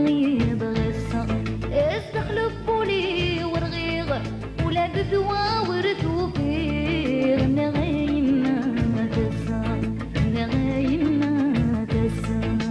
مغيض غصة استخلف بولي ورغيغ ولا بدوا وردو فيغ نغايم ما تسا نغايم ما تسا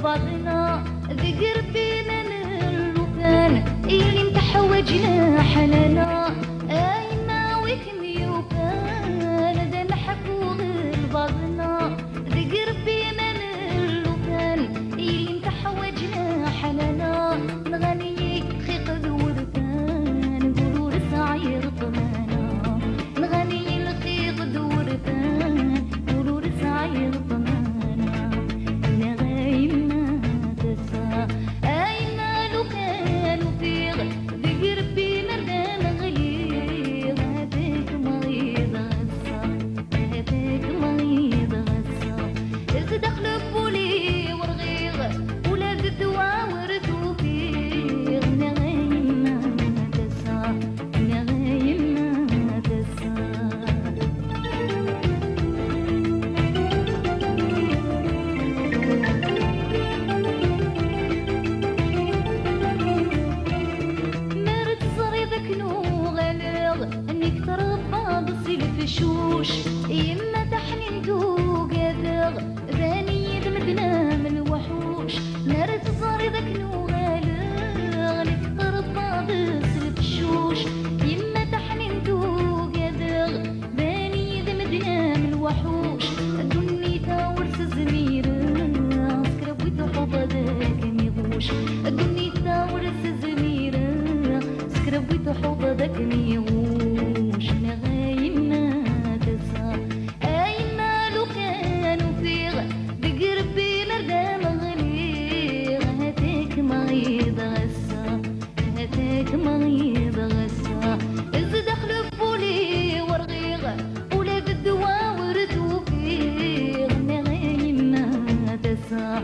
بعضنا ذكر بينا اللبان اللي انت حوجنا حنانا اينا وكم يوكان ده نحكو غير بعضنا ذكر بينا اللبان اللي انت حوجنا حنانا نغني خيق دورتان نقولوا رسعير طمانا نغني الخيق دورتان نقولوا رسعير طمانا يما تحنين دوق يذغ ذاني يدمدنا من الوحوش نرد صاري ذاك نوغالغ نكتر بابس الفشوش يما تحنين دوق يذغ ذاني يدمدنا من الوحوش الدني تاورس زميرة سكرب ويتحب ذاك ميغوش الدني تاورس زميرة سكرب ويتحب ذاك ميغوش نغايمنا مغيض غصة إذ دخل بولي ورغيغ ولا بالدوا وردو فيغ نغايم ما تسع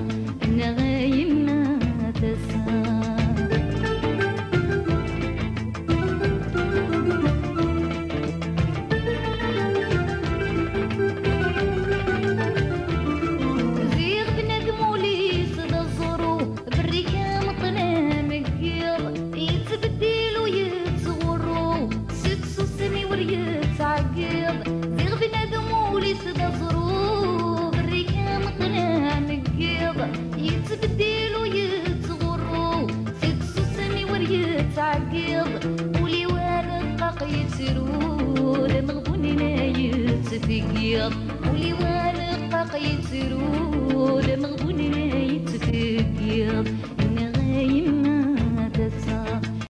نغايم ما تسع يتبدل ويتغرو سكسو سمي وريتعقب ولي والقاق يتسرو لمغبوننا يتفقيض ولي والقاق يتسرو لمغبوننا يتفقيض نغايم